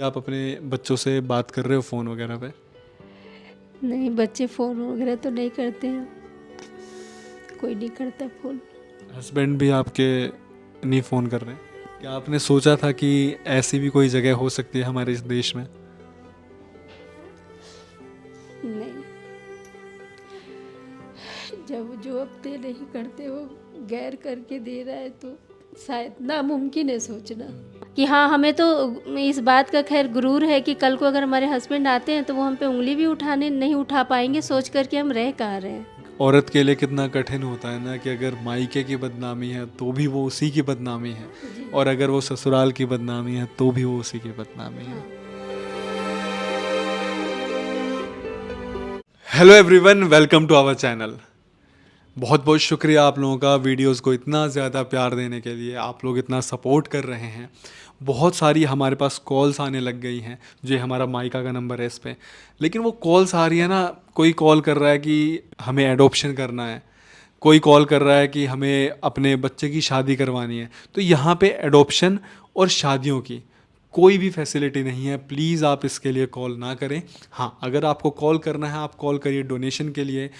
आप अपने बच्चों से बात कर रहे हो फ़ोन वगैरह पे? नहीं, बच्चे फ़ोन वगैरह तो नहीं करते हैं। कोई नहीं करता फ़ोन। हस्बैंड भी आपके नहीं फ़ोन कर रहे हैं? क्या आपने सोचा था कि ऐसी भी कोई जगह हो सकती है हमारे इस देश में? नहीं, जब जो अपने नहीं करते वो गैर करके दे रहा है तो शायद नामुमकिन है सोचना कि हाँ, हमें तो इस बात का खैर गुरूर है कि कल को अगर हमारे हस्बैंड आते हैं तो वो हम पे उंगली भी उठाने नहीं उठा पाएंगे, सोच कर के हम रह कहाँ रहे हैं। औरत के लिए कितना कठिन होता है ना कि अगर मायके की बदनामी है तो भी वो उसी की बदनामी है, जी। और अगर वो ससुराल की बदनामी है तो भी वो उसी की बदनामी है। हाँ। Hello everyone, welcome to our channel. बहुत बहुत शुक्रिया आप लोगों का वीडियोस को इतना ज़्यादा प्यार देने के लिए। आप लोग इतना सपोर्ट कर रहे हैं। बहुत सारी हमारे पास कॉल्स आने लग गई हैं। जो हमारा माइका का नंबर है इस पे, लेकिन वो कॉल्स आ रही है ना, कोई कॉल कर रहा है कि हमें एडॉप्शन करना है, कोई कॉल कर रहा है कि हमें अपने बच्चे की शादी करवानी है। तो यहाँ पे एडॉप्शन और शादियों की कोई भी फैसिलिटी नहीं है। प्लीज़ आप इसके लिए कॉल ना करें। हाँ, अगर आपको कॉल करना है आप कॉल करिए डोनेशन के लिए।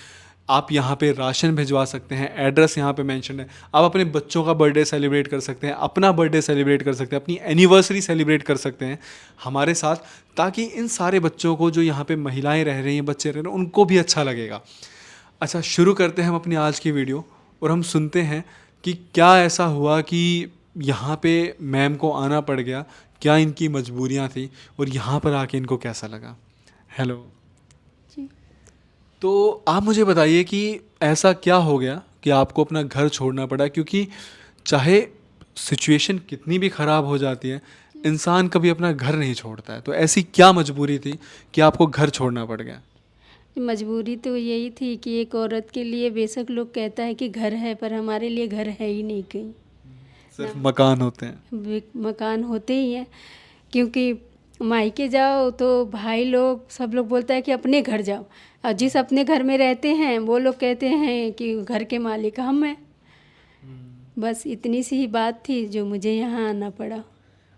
आप यहाँ पे राशन भिजवा सकते हैं, एड्रेस यहाँ पे मेंशन है। आप अपने बच्चों का बर्थडे सेलिब्रेट कर सकते हैं, अपना बर्थडे सेलिब्रेट कर सकते हैं, अपनी एनिवर्सरी सेलिब्रेट कर सकते हैं हमारे साथ, ताकि इन सारे बच्चों को, जो यहाँ पे महिलाएं रह रही हैं, बच्चे रह रहे हैं, उनको भी अच्छा लगेगा। अच्छा, शुरू करते हैं हम अपनी आज की वीडियो और हम सुनते हैं कि क्या ऐसा हुआ कि यहाँ पे मैम को आना पड़ गया, क्या इनकी मजबूरियाँ थी और यहाँ पर आके इनको कैसा लगा। हेलो। जी। तो आप मुझे बताइए कि ऐसा क्या हो गया कि आपको अपना घर छोड़ना पड़ा, क्योंकि चाहे सिचुएशन कितनी भी ख़राब हो जाती है, इंसान कभी अपना घर नहीं छोड़ता है। तो ऐसी क्या मजबूरी थी कि आपको घर छोड़ना पड़ गया? मजबूरी तो यही थी कि एक औरत के लिए बेशक लोग कहता है कि घर है, पर हमारे लिए घर है ही नहीं कहीं सिर्फ ना। मकान होते हैं। मकान होते ही हैं, क्योंकि मायके जाओ तो भाई लोग सब लोग बोलता है कि अपने घर जाओ, और जिस अपने घर में रहते हैं वो लोग कहते हैं कि घर के मालिक हम हैं। बस इतनी सी ही बात थी जो मुझे यहाँ आना पड़ा।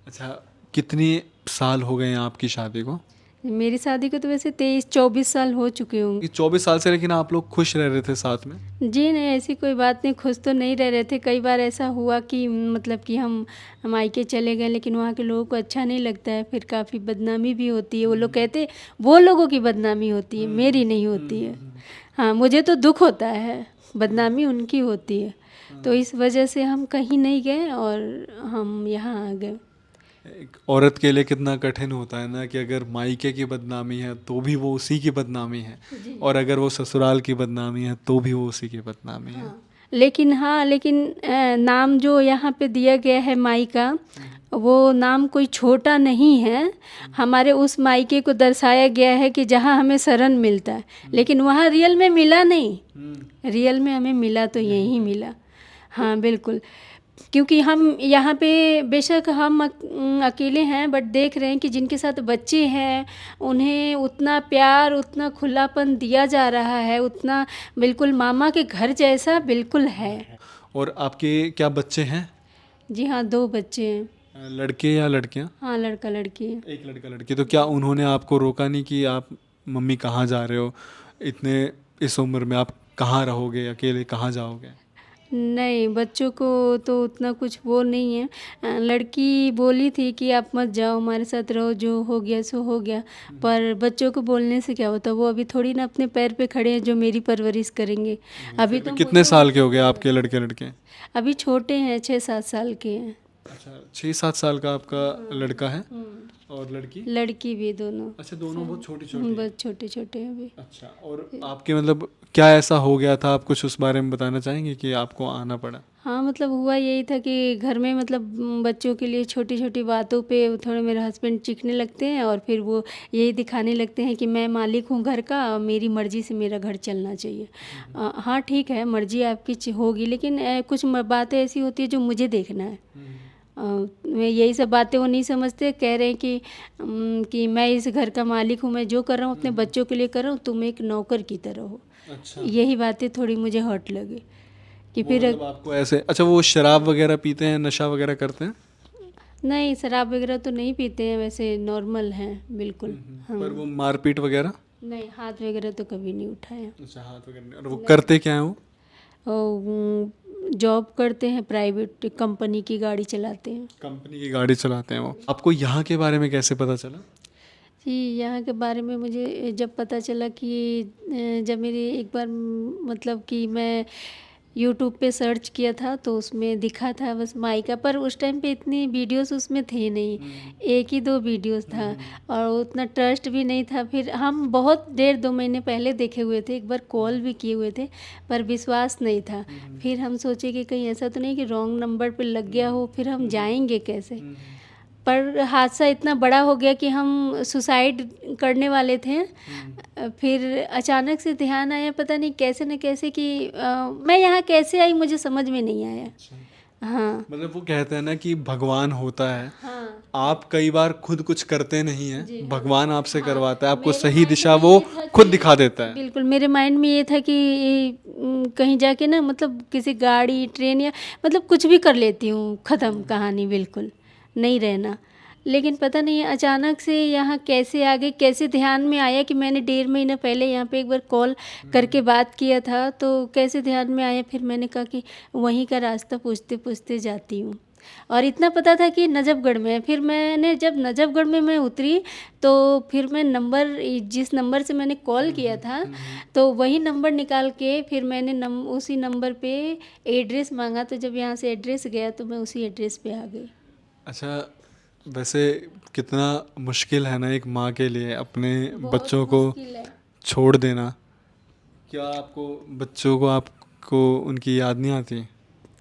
अच्छा, कितने साल हो गए हैं आपकी शादी को? मेरी शादी को तो वैसे 23-24 साल हो चुके होंगे। ये 24 साल से, लेकिन आप लोग खुश रह रहे थे साथ में? जी नहीं, ऐसी कोई बात नहीं, खुश तो नहीं रह रहे थे। कई बार ऐसा हुआ कि मतलब कि हम मायके चले गए, लेकिन वहाँ के लोगों को अच्छा नहीं लगता है, फिर काफ़ी बदनामी भी होती है। वो लोग कहते वो लोगों की बदनामी होती है, मेरी नहीं होती है। हाँ, मुझे तो दुख होता है, बदनामी उनकी होती है। तो इस वजह से हम कहीं नहीं गए और हम यहाँ आ गए। एक औरत के लिए कितना कठिन होता है ना कि अगर मायके की बदनामी है तो भी वो उसी की बदनामी है, जी। और अगर वो ससुराल की बदनामी है तो भी वो उसी की बदनामी है। लेकिन नाम जो यहाँ पे दिया गया है माई का, वो नाम कोई छोटा नहीं है। हमारे उस मायके को दर्शाया गया है कि जहाँ हमें शरण मिलता है, लेकिन वहाँ रियल में मिला नहीं। रियल में हमें मिला तो यहीं मिला। हाँ बिल्कुल, क्योंकि हम यहाँ पे बेशक हम अकेले हैं, बट देख रहे हैं कि जिनके साथ बच्चे हैं उन्हें उतना प्यार, उतना खुलापन दिया जा रहा है, उतना बिल्कुल मामा के घर जैसा बिल्कुल है। और आपके क्या बच्चे हैं? जी हाँ, 2 बच्चे हैं। लड़के या लड़कियां? हाँ, लड़का लड़की है। एक लड़का लड़की। तो क्या उन्होंने आपको रोका नहीं कि आप, मम्मी कहाँ जा रहे हो, इतने इस उम्र में आप कहाँ रहोगे, अकेले कहाँ जाओगे? नहीं, बच्चों को तो उतना कुछ वो नहीं है। लड़की बोली थी कि आप मत जाओ, हमारे साथ रहो, जो हो गया सो हो गया। पर बच्चों को बोलने से क्या होता, वो अभी थोड़ी ना अपने पैर पे खड़े हैं जो मेरी परवरिश करेंगे। अभी फिर भी तो कितने मुझे साल के उनकी हो गए ज़रूरत आपके है। लड़के लड़के? अभी छोटे हैं, 6-7 साल के हैं। अच्छा, 6-7 साल का आपका लड़का है और लड़की? लड़की भी दोनों। अच्छा, दोनों बहुत छोटी छोटी हैं। बस छोटे छोटे हैं अभी। अच्छा, और आपके मतलब क्या ऐसा हो गया था, आप कुछ उस बारे में बताना चाहेंगे कि आपको आना पड़ा? हाँ, मतलब हुआ यही था कि घर में मतलब बच्चों के लिए छोटी छोटी बातों पे थोड़े मेरे हस्बैंड चीखने लगते हैं, और फिर वो यही दिखाने लगते हैं कि मैं मालिक हूँ घर का, और मेरी मर्ज़ी से मेरा घर चलना चाहिए। हाँ ठीक है, मर्ज़ी आपकी होगी, लेकिन कुछ बातें ऐसी होती है जो मुझे देखना है। मैं यही सब बातें वो नहीं समझते, कह रहे हैं कि मैं इस घर का मालिक हूँ, मैं जो कर रहा हूँ अपने बच्चों के लिए कर रहा हूँ, तुम एक नौकर की तरह हो। अच्छा, यही बातें थोड़ी मुझे हर्ट लगी कि वो फिर मतलब आपको ऐसे, अच्छा वो शराब वगैरह पीते हैं, नशा वगैरह करते हैं? नहीं, शराब वगैरह तो नहीं पीते हैं, वैसे नॉर्मल हैं बिल्कुल। हाँ। पर वो मारपीट वगैरह? नहीं, हाथ वगैरह तो कभी नहीं उठाया। अच्छा, हाथ वगैरह नहीं। और वो करते क्या है वो? और जॉब करते हैं, प्राइवेट कंपनी की गाड़ी चलाते हैं। कंपनी की गाड़ी चलाते हैं वो। आपको यहाँ के बारे में कैसे पता चला? जी, यहाँ के बारे में मुझे जब पता चला कि जब मेरी एक बार मतलब कि मैं यूट्यूब पे सर्च किया था तो उसमें दिखा था बस माई का, पर उस टाइम पे इतनी वीडियोस उसमें थे नहीं, एक ही दो वीडियोस था और उतना ट्रस्ट भी नहीं था। फिर हम बहुत 1.5-2 महीने पहले देखे हुए थे, एक बार कॉल भी किए हुए थे, पर विश्वास नहीं था। फिर हम सोचे कि कहीं ऐसा तो नहीं कि रॉन्ग नंबर पे लग गया हो, फिर हम जाएंगे कैसे। पर हादसा इतना बड़ा हो गया कि हम सुसाइड करने वाले थे। फिर अचानक से ध्यान आया, पता नहीं कैसे न कैसे कि मैं यहाँ कैसे आई मुझे समझ में नहीं आया। हाँ। मतलब वो कहते हैं ना कि भगवान होता है। हाँ आप कई बार खुद कुछ करते नहीं हैं, जी, हाँ। भगवान आपसे हाँ, करवाता है, आपको मेरे सही माइंड दिशा में वो ये था खुद कि दिखा देता है। बिल्कुल मेरे माइंड में ये था कि कहीं जाके ना मतलब किसी गाड़ी ट्रेन या मतलब कुछ भी कर लेती हूँ, ख़त्म कहानी, बिल्कुल नहीं रहना। लेकिन पता नहीं अचानक से यहाँ कैसे आ गई, कैसे ध्यान में आया कि मैंने 1.5 महीना पहले यहाँ पे एक बार कॉल करके बात किया था, तो कैसे ध्यान में आया। फिर मैंने कहा कि वहीं का रास्ता पूछते पूछते जाती हूँ, और इतना पता था कि नजफगढ़ में है। फिर मैंने जब नजफगढ़ में मैं उतरी तो फिर मैं नंबर, जिस नंबर से मैंने कॉल किया था, तो वही नंबर निकाल के फिर मैंने उसी नंबर पे एड्रेस मांगा, तो जब यहाँ से एड्रेस गया तो मैं उसी एड्रेस पे आ गई। अच्छा, वैसे कितना मुश्किल है ना एक माँ के लिए अपने बहुत बच्चों को मुश्किल है। छोड़ देना। क्या आपको बच्चों को आपको उनकी याद नहीं आती?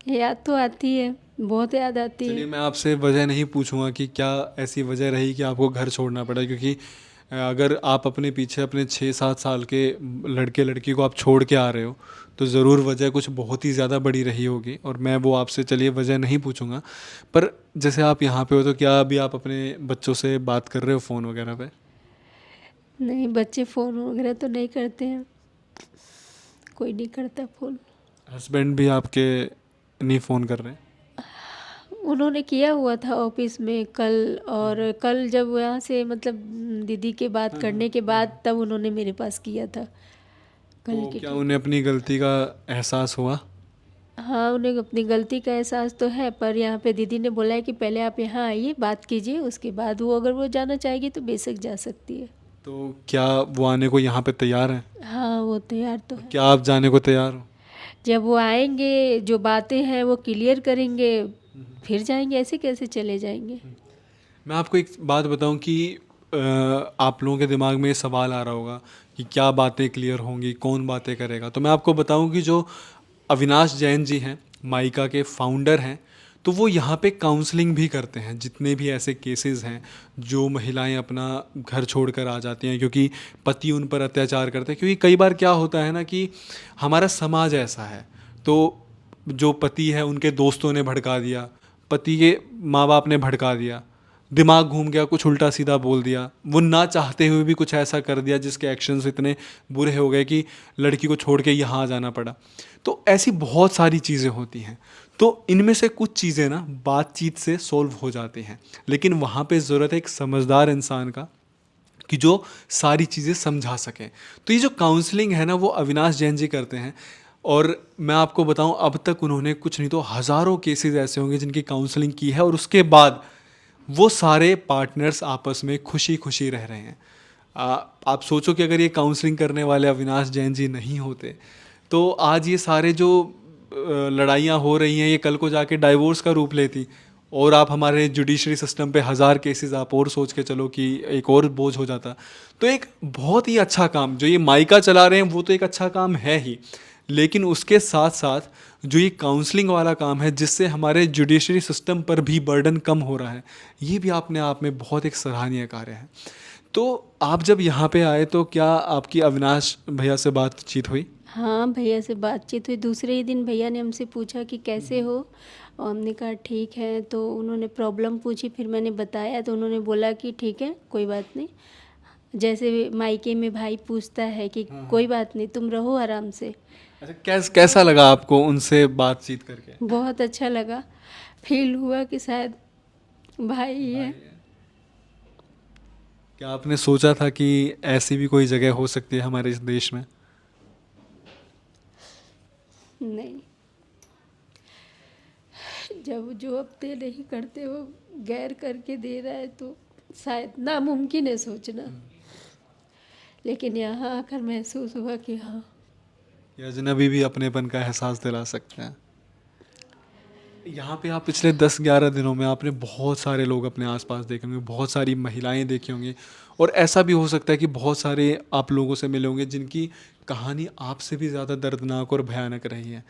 याद तो आती है, बहुत याद आती चलिए, है। मैं आपसे वजह नहीं पूछूंगा कि क्या ऐसी वजह रही कि आपको घर छोड़ना पड़ा, क्योंकि अगर आप अपने पीछे अपने 6-7 साल के लड़के लड़की को आप छोड़ के आ रहे हो तो ज़रूर वजह कुछ बहुत ही ज़्यादा बड़ी रही होगी, और मैं वो आपसे चलिए वजह नहीं पूछूंगा। पर जैसे आप यहाँ पे हो तो क्या अभी आप अपने बच्चों से बात कर रहे हो फ़ोन वगैरह पे? नहीं, बच्चे फ़ोन वगैरह तो नहीं करते हैं, कोई नहीं करता फ़ोन। हस्बैंड भी आपके नहीं फ़ोन कर रहे हैं? उन्होंने किया हुआ था ऑफिस में कल, और कल जब यहाँ से मतलब दीदी के बात करने के बाद तब उन्होंने मेरे पास किया था कल तो के क्या टाइम। उन्हें अपनी गलती का एहसास हुआ? हाँ, उन्हें अपनी गलती का एहसास तो है, पर यहाँ पे दीदी ने बोला है कि पहले आप यहाँ आइए, बात कीजिए, उसके बाद वो अगर वो जाना चाहेगी तो बेशक जा सकती है। तो क्या वो आने को यहाँ पे तैयार हैं? हाँ, वो तैयार तो है। क्या आप जाने को तैयार हो? जब वो आएंगे, जो बातें हैं वो क्लियर करेंगे, फिर जाएंगे, ऐसे कैसे चले जाएंगे। मैं आपको एक बात बताऊं कि आप लोगों के दिमाग में ये सवाल आ रहा होगा कि क्या बातें क्लियर होंगी, कौन बातें करेगा। तो मैं आपको बताऊं कि जो अविनाश जैन जी हैं, माइका के फाउंडर हैं, तो वो यहाँ पे काउंसलिंग भी करते हैं। जितने भी ऐसे केसेस हैं जो महिलाएं अपना घर छोड़कर आ जाती हैं क्योंकि पति उन पर अत्याचार करते हैं, क्योंकि कई बार क्या होता है ना कि हमारा समाज ऐसा है, तो जो पति है उनके दोस्तों ने भड़का दिया, पति के माँ बाप ने भड़का दिया, दिमाग घूम गया, कुछ उल्टा सीधा बोल दिया, वो ना चाहते हुए भी कुछ ऐसा कर दिया जिसके एक्शंस इतने बुरे हो गए कि लड़की को छोड़ के यहाँ आ जाना पड़ा। तो ऐसी बहुत सारी चीज़ें होती हैं। तो इनमें से कुछ चीज़ें ना बातचीत से सॉल्व हो जाती हैं, लेकिन वहाँ पे ज़रूरत है एक समझदार इंसान का कि जो सारी चीज़ें समझा सकें। तो ये जो काउंसलिंग है ना वो अविनाश जैन जी करते हैं, और मैं आपको बताऊं अब तक उन्होंने कुछ नहीं तो हज़ारों केसेस ऐसे होंगे जिनकी काउंसलिंग की है, और उसके बाद वो सारे पार्टनर्स आपस में खुशी खुशी रह रहे हैं। आप सोचो कि अगर ये काउंसलिंग करने वाले अविनाश जैन जी नहीं होते तो आज ये सारे जो लड़ाइयाँ हो रही हैं ये कल को जाके डाइवोर्स का रूप लेती, और आप हमारे जुडिशरी सिस्टम पे 1000 केसेस आप और सोच के चलो कि एक और बोझ हो जाता। तो एक बहुत ही अच्छा काम जो ये माइका चला रहे हैं वो तो एक अच्छा काम है ही, लेकिन उसके साथ साथ जो ये काउंसलिंग वाला काम है जिससे हमारे जुडिशरी सिस्टम पर भी बर्डन कम हो रहा है, ये भी अपने आप में बहुत एक सराहनीय कार्य है। तो आप जब यहाँ पे आए तो क्या आपकी अविनाश भैया से बातचीत हुई? हाँ, भैया से बातचीत हुई। दूसरे ही दिन भैया ने हमसे पूछा कि कैसे हो, और हमने कहा ठीक है। तो उन्होंने प्रॉब्लम पूछी, फिर मैंने बताया तो उन्होंने बोला कि ठीक है, कोई बात नहीं। जैसे मायके में भाई पूछता है कि कोई बात नहीं, तुम रहो आराम से। अच्छा, कैसा लगा आपको उनसे बातचीत करके? बहुत अच्छा लगा, फील हुआ कि शायद भाई है। क्या आपने सोचा था कि ऐसी भी कोई जगह हो सकती है हमारे इस देश में? नहीं, जब जो अपने नहीं करते वो गैर करके दे रहा है तो शायद नामुमकिन है सोचना। लेकिन यहाँ आकर महसूस हुआ कि हाँ। ये अजनबी भी अपनेपन का एहसास दिला सकते हैं। यहाँ पे आप पिछले 10-11 दिनों में आपने बहुत सारे लोग अपने आसपास देखे होंगे, बहुत सारी महिलाएं देखी होंगी, और ऐसा भी हो सकता है कि बहुत सारे आप लोगों से मिले होंगे जिनकी कहानी आपसे भी ज़्यादा दर्दनाक और भयानक रही है।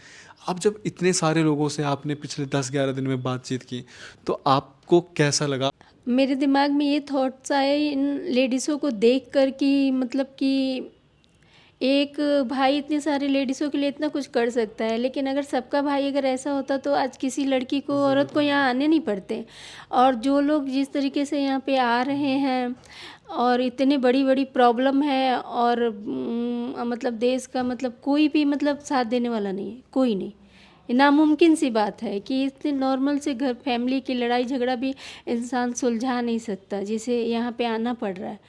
आप जब इतने सारे लोगों से आपने पिछले 10-11 दिन में बातचीत की, तो आपको कैसा लगा? मेरे दिमाग में ये थॉट्स आए इन लेडीज़ों को देख कर कि मतलब कि एक भाई इतने सारे लेडीज़ों के लिए इतना कुछ कर सकता है, लेकिन अगर सबका भाई अगर ऐसा होता तो आज किसी लड़की को औरत को यहाँ आने नहीं पड़ते। और जो लोग जिस तरीके से यहाँ पे आ रहे हैं और इतनी बड़ी बड़ी प्रॉब्लम है और मतलब देश का मतलब कोई भी मतलब साथ देने वाला नहीं है, कोई नहीं। ये नामुमकिन सी बात है कि इतने नॉर्मल से घर फैमिली की लड़ाई झगड़ा भी इंसान सुलझा नहीं सकता, जिसे यहाँ पे आना पड़ रहा है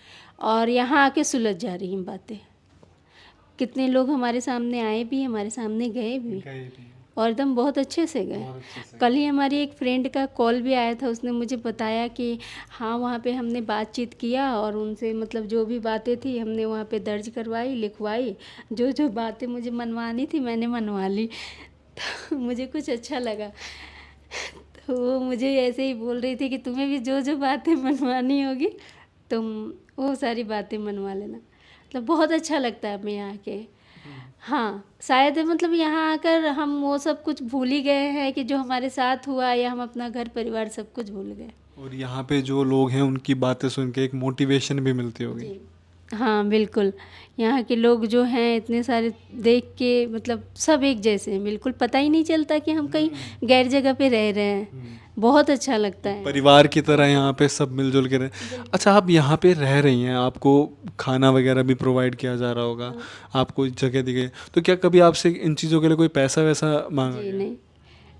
और यहाँ आके सुलझ जा रही हैं बातें। कितने लोग हमारे सामने आए भी, हमारे सामने गए भी, और एकदम बहुत अच्छे से गए। कल ही हमारी एक फ्रेंड का कॉल भी आया था, उसने मुझे बताया कि हाँ वहाँ पे हमने बातचीत किया और उनसे मतलब जो भी बातें थी हमने वहाँ पे दर्ज करवाई, लिखवाई। जो जो बातें मुझे मनवानी थी मैंने मनवा ली। तो मुझे कुछ अच्छा लगा। तो वो मुझे ऐसे ही बोल रही थी कि तुम्हें भी जो जो बातें मनवानी होगी तुम वो सारी बातें मनवा लेना। मतलब बहुत अच्छा लगता है हमें यहाँ के। हाँ, शायद मतलब यहाँ आकर हम वो सब कुछ भूल ही गए हैं कि जो हमारे साथ हुआ, या हम अपना घर परिवार सब कुछ भूल गए। और यहाँ पे जो लोग हैं उनकी बातें सुन के एक मोटिवेशन भी मिलती होगी। जी हाँ बिल्कुल। यहाँ के लोग जो हैं इतने सारे देख के मतलब सब एक जैसे हैं, बिल्कुल पता ही नहीं चलता कि हम कहीं गैर जगह पे रह रहे हैं। बहुत अच्छा लगता है। परिवार की तरह यहाँ पे सब मिलजुल के रहे। अच्छा, आप यहाँ पे रह रही हैं, आपको खाना वगैरह भी प्रोवाइड किया जा रहा होगा, आपको जगह दी गई, तो क्या कभी आपसे इन चीज़ों के लिए कोई पैसा वैसा मांगा जी गया? नहीं,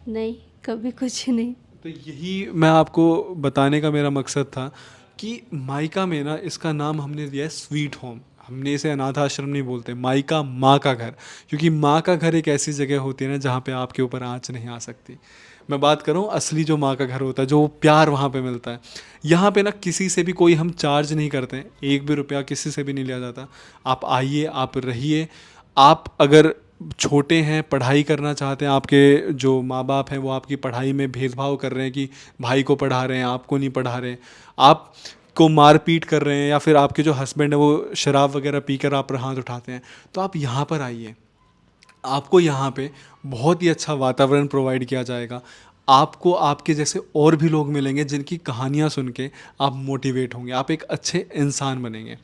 नहीं कभी कुछ नहीं। तो यही मैं आपको बताने का मेरा मकसद था कि मायका में ना इसका नाम हमने दिया है स्वीट होम। हमने इसे अनाथ आश्रम नहीं बोलते, मायका माँ का घर, क्योंकि माँ का घर एक ऐसी जगह होती है ना जहाँ पे आपके ऊपर आँच नहीं आ सकती। मैं बात करूँ असली जो माँ का घर होता है, जो प्यार वहाँ पे मिलता है। यहाँ पे ना किसी से भी कोई हम चार्ज नहीं करते हैं, एक भी रुपया किसी से भी नहीं लिया जाता। आप आइए, आप रहिए। आप अगर छोटे हैं, पढ़ाई करना चाहते हैं, आपके जो माँ बाप हैं वो आपकी पढ़ाई में भेदभाव कर रहे हैं कि भाई को पढ़ा रहे हैं, आपको नहीं पढ़ा रहे हैं, आप को मारपीट कर रहे हैं, या फिर आपके जो हस्बैंड है वो शराब वगैरह पीकर आप पर हाथ उठाते हैं, तो आप यहाँ पर आइए। आपको यहाँ पे बहुत ही अच्छा वातावरण प्रोवाइड किया जाएगा। आपको आपके जैसे और भी लोग मिलेंगे जिनकी कहानियाँ सुन के आप मोटिवेट होंगे, आप एक अच्छे इंसान बनेंगे।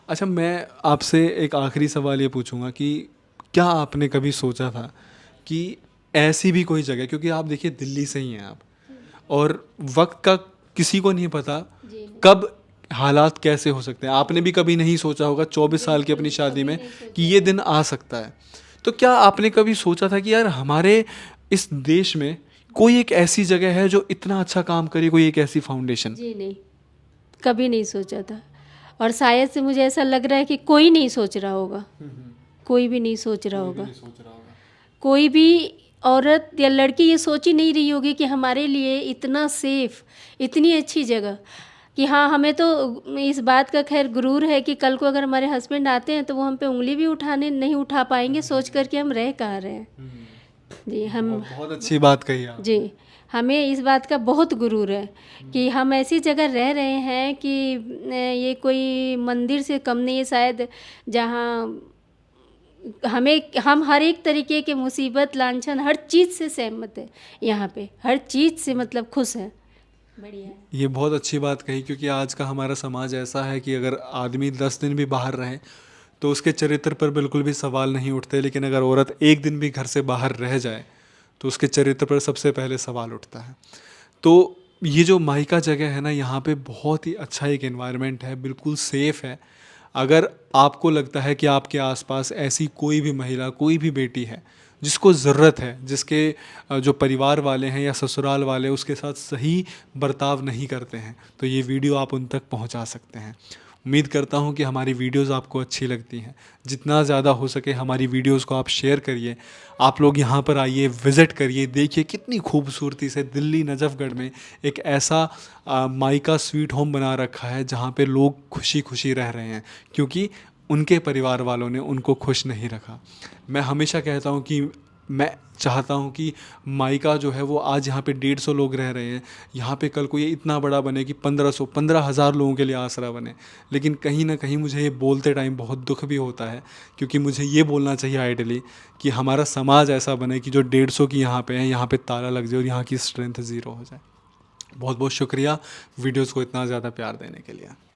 अच्छा, मैं आपसे एक आखिरी सवाल ये पूछूंगा कि क्या आपने कभी सोचा था कि ऐसी भी कोई जगह, क्योंकि आप देखिए दिल्ली से ही हैं आप, और वक्त का किसी को नहीं पता जी कब हालात कैसे हो सकते हैं। आपने भी कभी नहीं सोचा होगा 24 साल की अपनी शादी में कि ये दिन आ सकता है। तो क्या आपने कभी सोचा था कि यार हमारे इस देश में कोई एक ऐसी जगह है जो इतना अच्छा काम करे, कोई एक ऐसी फाउंडेशन? जी नहीं, कभी नहीं सोचा था। और शायद से मुझे ऐसा लग रहा है कि कोई नहीं सोच रहा होगा, कोई भी नहीं सोच रहा होगा। कोई भी औरत या लड़की ये सोच ही नहीं रही होगी कि हमारे लिए इतना सेफ, इतनी अच्छी जगह, कि हाँ हमें तो इस बात का खैर गुरूर है कि कल को अगर हमारे हस्बैंड आते हैं तो वो हम पे उंगली भी उठाने नहीं उठा पाएंगे, सोच कर कि हम रह कहाँ रहे हैं। जी हम बहुत अच्छी बात कही आप। जी हमें इस बात का बहुत गुरूर है कि हम ऐसी जगह रह रहे हैं कि ये कोई मंदिर से कम नहीं है शायद, जहाँ हम हर एक तरीके के मुसीबत लांछन हर चीज़ से सहमत है, यहाँ पे हर चीज़ से मतलब खुश है। बढ़िया है। ये बहुत अच्छी बात कही, क्योंकि आज का हमारा समाज ऐसा है कि अगर आदमी 10 दिन भी बाहर रहे तो उसके चरित्र पर बिल्कुल भी सवाल नहीं उठते, लेकिन अगर औरत एक दिन भी घर से बाहर रह जाए तो उसके चरित्र पर सबसे पहले सवाल उठता है। तो ये जो मायका जगह है ना, यहाँ पे बहुत ही अच्छा एक एनवायरनमेंट है, बिल्कुल सेफ़ है। अगर आपको लगता है कि आपके आसपास ऐसी कोई भी महिला, कोई भी बेटी है जिसको ज़रूरत है, जिसके जो परिवार वाले हैं या ससुराल वाले उसके साथ सही बर्ताव नहीं करते हैं, तो ये वीडियो आप उन तक पहुंचा सकते हैं। उम्मीद करता हूँ कि हमारी वीडियोस आपको अच्छी लगती हैं। जितना ज़्यादा हो सके हमारी वीडियोस को आप शेयर करिए। आप लोग यहाँ पर आइए, विज़िट करिए, देखिए कितनी खूबसूरती से दिल्ली नजफ़गढ़ में एक ऐसा माई का स्वीट होम बना रखा है जहाँ पे लोग खुशी खुशी रह रहे हैं, क्योंकि उनके परिवार वालों ने उनको खुश नहीं रखा। मैं हमेशा कहता हूँ कि मैं चाहता हूँ कि माइका जो है वो आज यहाँ पे 150 लोग रह रहे हैं, यहाँ पे कल को ये इतना बड़ा बने कि 1500-15,000 लोगों के लिए आसरा बने। लेकिन कहीं ना कहीं मुझे ये बोलते टाइम बहुत दुख भी होता है, क्योंकि मुझे ये बोलना चाहिए आइडली कि हमारा समाज ऐसा बने कि जो 150 की यहाँ पे है, यहाँ पे ताला लग जाए और यहाँ की स्ट्रेंथ ज़ीरो हो जाए। बहुत बहुत शुक्रिया वीडियोज़ को इतना ज़्यादा प्यार देने के लिए।